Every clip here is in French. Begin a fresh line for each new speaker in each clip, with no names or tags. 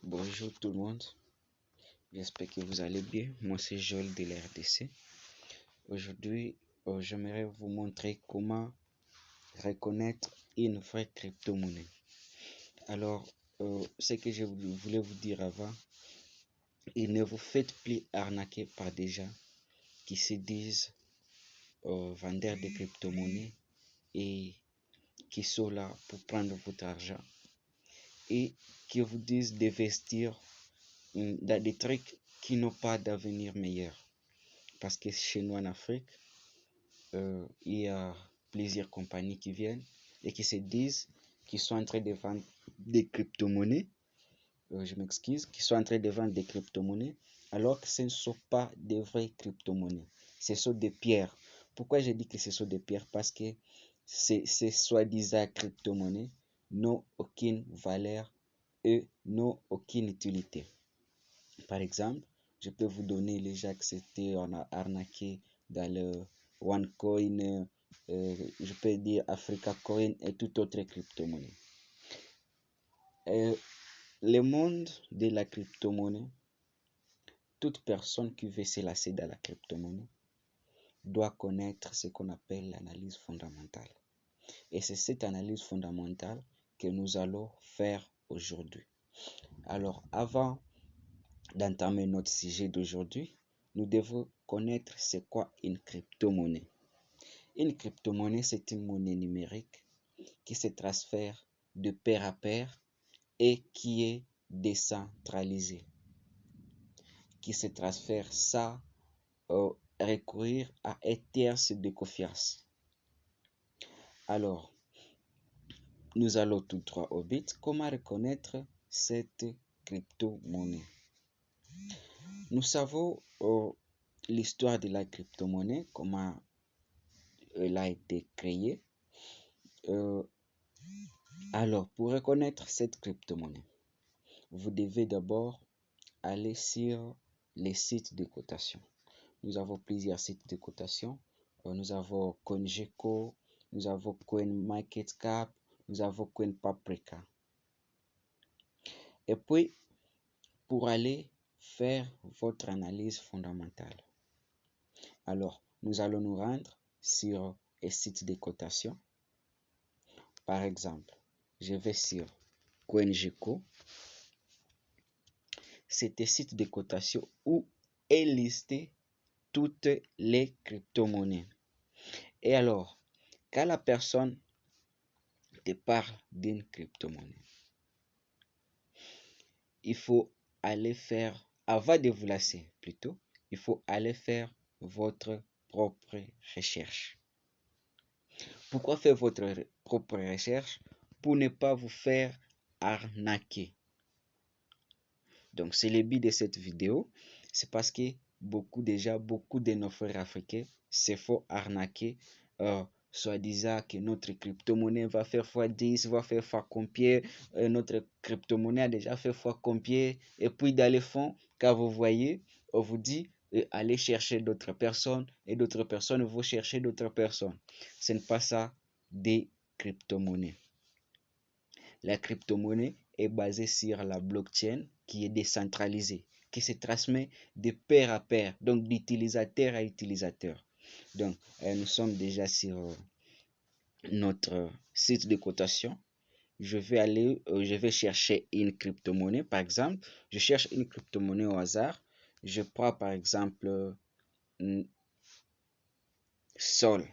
Bonjour tout le monde, j'espère que vous allez bien. Moi c'est Joel de la RDC. Aujourd'hui, j'aimerais vous montrer comment reconnaître une vraie crypto-monnaie. Alors, ce que je voulais vous dire avant, ne vous faites plus arnaquer par des gens qui se disent vendeurs de crypto-monnaies et qui sont là pour prendre votre argent et qui vous disent d'investir dans des trucs qui n'ont pas d'avenir meilleur. Parce que chez nous en Afrique, il y a plusieurs compagnies qui viennent et qui se disent qu'ils sont en train de vendre des crypto-monnaies. Qui sont en train de vendre des crypto-monnaies alors que ce ne sont pas des vraies crypto-monnaies. Ce sont des pierres. Pourquoi je dis que ce sont des pierres? Parce que ces soi-disant crypto-monnaies n'ont aucune valeur et n'ont aucune utilité. Par exemple, je peux vous donner les gens qui s'étaient arnaqués dans le OneCoin, je peux dire Africa Coin et toute autre crypto-monnaie. Le monde de la crypto-monnaie, toute personne qui veut se lancer dans la crypto-monnaie doit connaître ce qu'on appelle l'analyse fondamentale. Et c'est cette analyse fondamentale que nous allons faire aujourd'hui. Alors, avant d'entamer notre sujet d'aujourd'hui, nous devons connaître c'est quoi une crypto-monnaie. Une crypto-monnaie, c'est une monnaie numérique qui se transfère de pair à pair et qui est décentralisée, qui se transfère sans recourir à un tierce de confiance. Alors, nous allons tout droit au but. Comment reconnaître cette crypto-monnaie? Nous savons l'histoire de la crypto-monnaie, comment elle a été créée. Alors, pour reconnaître cette crypto-monnaie, vous devez d'abord aller sur les sites de cotation. Nous avons plusieurs sites de cotation. Nous avons CoinGecko, nous avons CoinMarketCap, nous avons CoinPaprika. Et puis, pour aller faire votre analyse fondamentale, alors nous allons nous rendre sur les sites de cotation. Par exemple, je vais sur CoinGecko. C'est un site de cotation où est listé toutes les crypto-monnaies. Et alors, quand la personne te parle d'une crypto-monnaie, il faut aller faire, avant de vous lasser plutôt, il faut aller faire votre propre recherche. Pourquoi faire votre propre recherche? Pour ne pas vous faire arnaquer. Donc, c'est le but de cette vidéo. C'est parce que beaucoup de nos frères africains se font arnaquer, soi-disant que notre crypto-monnaie va faire x10, va faire fois combien, notre crypto-monnaie a déjà fait fois combien, et puis dans le fond, quand vous voyez, on vous dit, allez chercher d'autres personnes, et d'autres personnes vont chercher d'autres personnes. Ce n'est pas ça des crypto-monnaies. La crypto-monnaie est basée sur la blockchain qui est décentralisée, qui se transmet de pair à pair, donc d'utilisateur à utilisateur. Donc, nous sommes déjà sur notre site de cotation. Je vais chercher une crypto-monnaie, par exemple. Je cherche une crypto-monnaie au hasard. Je prends par exemple Sol.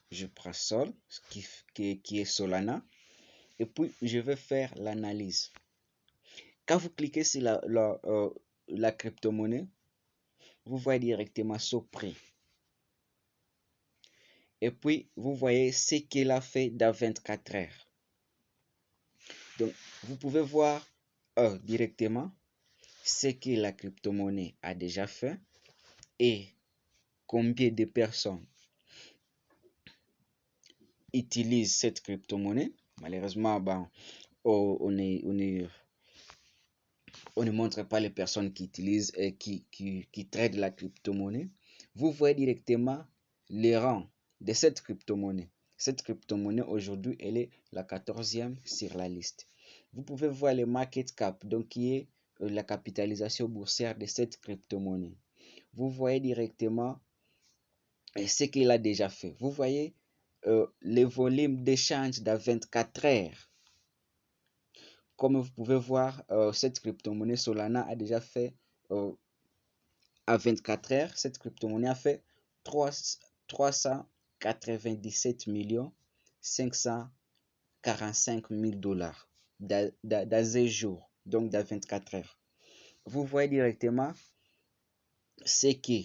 Je prends Sol, qui est Solana. Et puis, je vais faire l'analyse. Quand vous cliquez sur la crypto-monnaie, vous voyez directement son prix. Et puis, vous voyez ce qu'elle a fait dans 24 heures. Donc, vous pouvez voir directement ce que la crypto-monnaie a déjà fait et combien de personnes utilisent cette crypto-monnaie. Malheureusement, on ne montre pas les personnes qui utilisent et qui traitent la crypto-monnaie. Vous voyez directement les rangs de cette crypto-monnaie. Cette crypto-monnaie aujourd'hui, elle est la 14e sur la liste. vous pouvez voir le market cap, donc qui est la capitalisation boursière de cette crypto-monnaie. Vous voyez directement ce qu'il a déjà fait. Vous voyez les volumes d'échange dans 24 heures. Comme vous pouvez voir, cette crypto-monnaie Solana a déjà fait à 24 heures, cette crypto-monnaie a fait 397 545 000 dollars dans un jour, donc dans 24 heures. Vous voyez directement ce que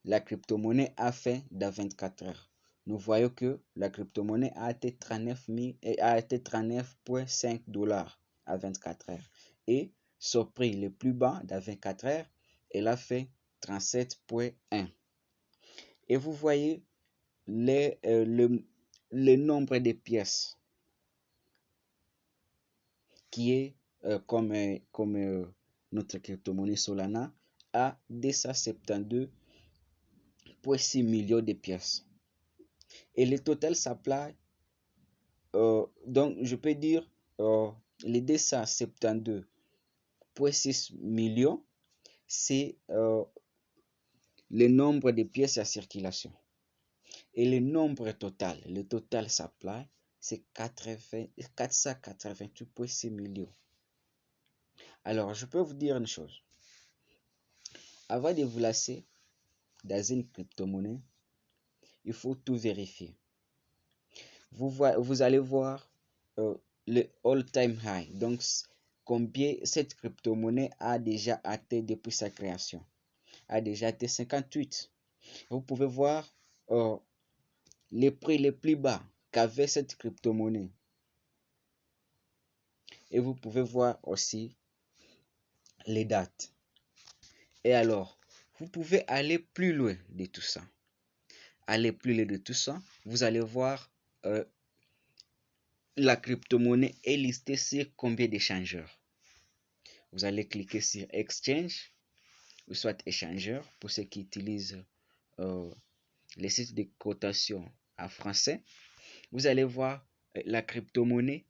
la crypto-monnaie a fait dans 24 heures. Nous voyons que la crypto-monnaie a été 39,5 dollars à 24 heures. Et son prix le plus bas dans 24 heures, elle a fait 37,1. Et vous voyez le nombre de pièces qui est comme notre crypto-monnaie Solana à 272,6 millions de pièces. Et le total supply, donc je peux dire les 272,6 millions, c'est le nombre de pièces à circulation. Et le nombre total, le total supply, c'est 488,6 millions. Alors, je peux vous dire une chose. Avant de vous lancer dans une crypto-monnaie, il faut tout vérifier. Vous allez voir le all-time high. Donc, combien cette crypto-monnaie a déjà atteint depuis sa création. A déjà atteint 58. Vous pouvez voir les prix les plus bas qu'avait cette crypto-monnaie. Et vous pouvez voir aussi les dates. Et alors, vous pouvez aller plus loin de tout ça. Aller plus loin de tout ça, vous allez voir la crypto-monnaie est listée sur combien d'échangeurs. Vous allez cliquer sur Exchange, ou soit échangeur, pour ceux qui utilisent les sites de cotation en français. Vous allez voir la crypto-monnaie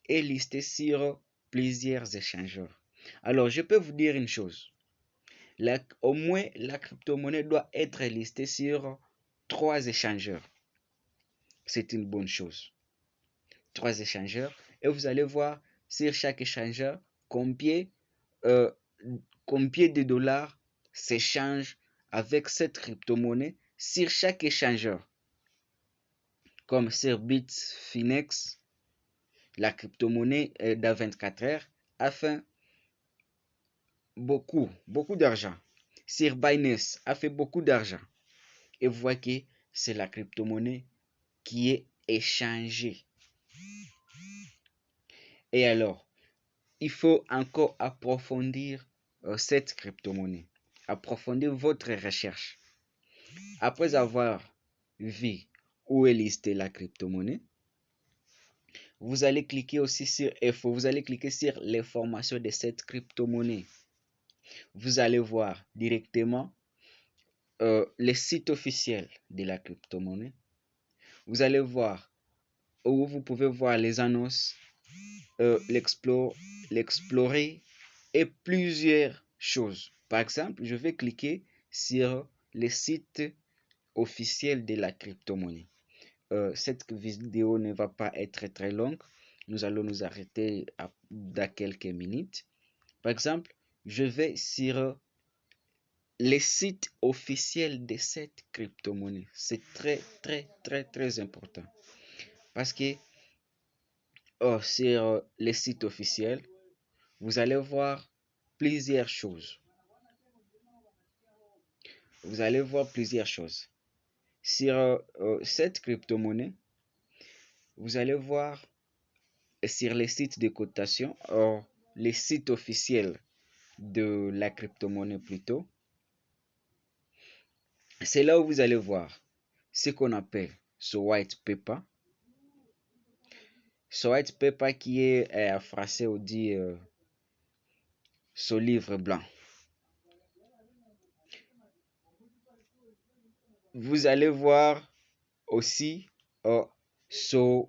est listée sur plusieurs échangeurs. Alors, je peux vous dire une chose. Au moins, la crypto-monnaie doit être listée sur 3 échangeurs. C'est une bonne chose. 3 échangeurs. Et vous allez voir sur chaque échangeur combien de dollars s'échangent avec cette crypto-monnaie sur chaque échangeur. Comme sur Bitfinex, la crypto-monnaie dans 24 heures a fait beaucoup d'argent. Sur Binance a fait beaucoup d'argent. Et vous voyez que c'est la crypto-monnaie qui est échangée. Et alors, il faut encore approfondir cette crypto-monnaie. Approfondir votre recherche. Après avoir vu où est listée la crypto-monnaie, vous allez cliquer aussi sur Info. Vous allez cliquer sur l'information de cette crypto-monnaie. Vous allez voir directement les sites officiels de la crypto-monnaie. Vous allez voir où vous pouvez voir les annonces, l'explorer et plusieurs choses. Par exemple, je vais cliquer sur les sites officiels de la crypto-monnaie. Cette vidéo ne va pas être très longue. Nous allons nous arrêter dans quelques minutes. Par exemple, je vais sur les sites officiels de cette crypto-monnaie. C'est très important. Parce que sur les sites officiels, vous allez voir plusieurs choses. Vous allez voir plusieurs choses. Sur cette crypto-monnaie, vous allez voir sur les sites de cotation, les sites officiels de la crypto-monnaie plutôt. C'est là où vous allez voir ce qu'on appelle ce white paper. Ce white paper qui est en français on dit ce livre blanc. Vous allez voir aussi ce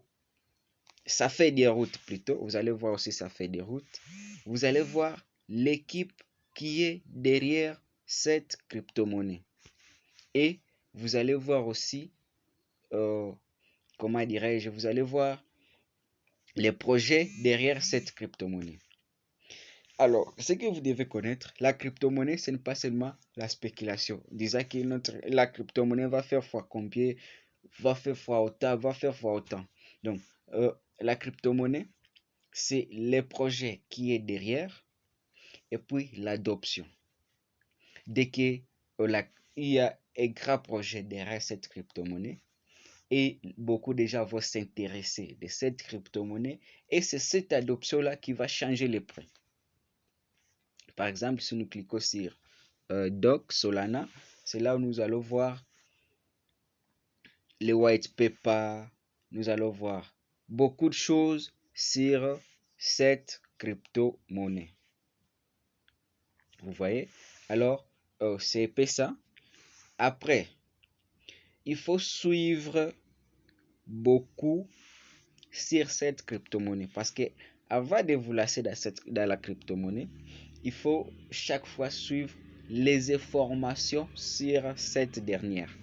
ça fait des routes plutôt. Vous allez voir aussi ça fait des routes. Vous allez voir l'équipe qui est derrière cette crypto-monnaie. Et vous allez voir aussi, comment dirais-je, vous allez voir les projets derrière cette crypto-monnaie. Alors, ce que vous devez connaître, la crypto-monnaie, ce n'est pas seulement la spéculation. Disons que la crypto-monnaie va faire fois combien, va faire fois autant, va faire fois autant. Donc, la crypto-monnaie, c'est les projets qui est derrière et puis l'adoption. Dès qu'il y a un grand projet derrière cette crypto-monnaie et beaucoup de gens vont s'intéresser de cette crypto-monnaie et c'est cette adoption-là qui va changer les prix. Par exemple, si nous cliquons sur Doc Solana, c'est là où nous allons voir les white paper, nous allons voir beaucoup de choses sur cette crypto-monnaie. Vous voyez? Alors, c'est ça. Après, il faut suivre beaucoup sur cette crypto-monnaie parce que avant de vous lancer dans la crypto-monnaie, il faut chaque fois suivre les informations sur cette dernière.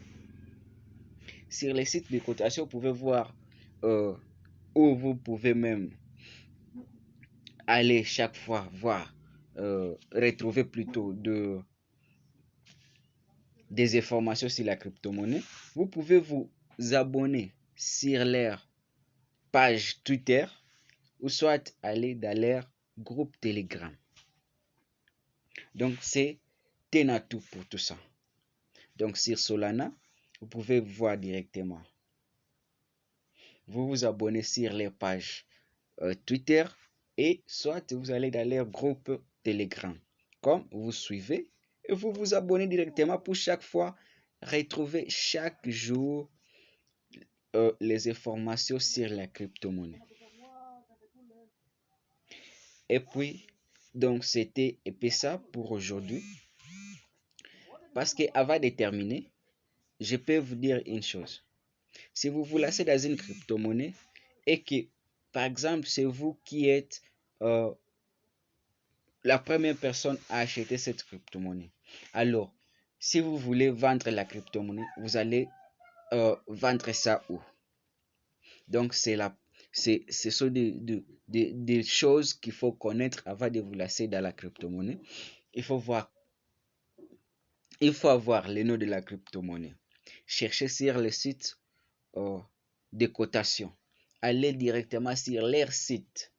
Sur les sites de cotation, vous pouvez voir où vous pouvez même aller chaque fois voir, retrouver plutôt des informations sur la crypto-monnaie. Vous pouvez vous abonner sur leur page Twitter ou soit aller dans leur groupe Telegram. Donc, c'est un atout pour tout ça. Donc, sur Solana, vous pouvez voir directement. Vous vous abonnez sur les pages Twitter et soit vous allez dans leur groupe Telegram. Comme vous suivez et vous vous abonnez directement pour chaque fois retrouver chaque jour les informations sur la crypto-monnaie. Et puis, donc c'était ça pour aujourd'hui. Parce qu'avant de terminer, je peux vous dire une chose. Si vous vous lancez dans une crypto-monnaie et que, par exemple, c'est vous qui êtes la première personne à acheter cette crypto-monnaie, alors, si vous voulez vendre la crypto-monnaie, vous allez vendre ça où? Donc, ce sont des choses qu'il faut connaître avant de vous lancer dans la crypto-monnaie. Il faut avoir le nom de la crypto-monnaie. Cherchez sur le site de cotation. Allez directement sur leur site.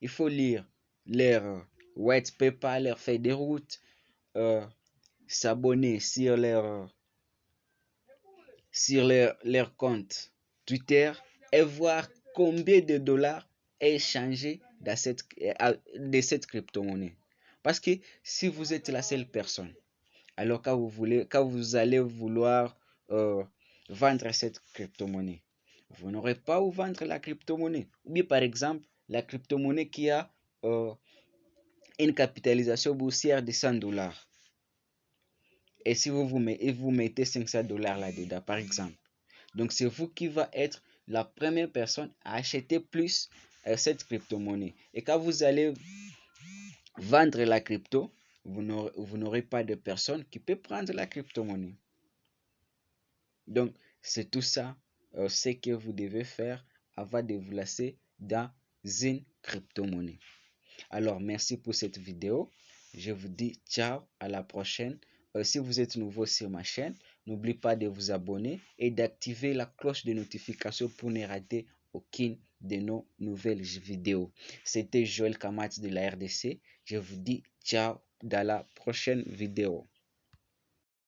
Il faut lire leur white paper, leur feuille de route, s'abonner sur leur compte Twitter et voir combien de dollars est échangé de cette crypto-monnaie. Parce que si vous êtes la seule personne, alors quand vous allez vouloir vendre cette crypto-monnaie, vous n'aurez pas où vendre la crypto-monnaie. Ou bien par exemple, la crypto-monnaie qui a une capitalisation boursière de 100 dollars. Et si vous mettez 500 dollars là-dedans, par exemple. Donc, c'est vous qui va être la première personne à acheter plus cette crypto-monnaie. Et quand vous allez vendre la crypto, vous n'aurez pas de personne qui peut prendre la crypto-monnaie. Donc, c'est tout ça ce que vous devez faire avant de vous lancer dans une crypto-monnaie. Alors, merci pour cette vidéo. Je vous dis ciao, à la prochaine. Si vous êtes nouveau sur ma chaîne, n'oubliez pas de vous abonner et d'activer la cloche de notification pour ne rater aucune de nos nouvelles vidéos. C'était Joël Kamat de la RDC. Je vous dis ciao dans la prochaine vidéo.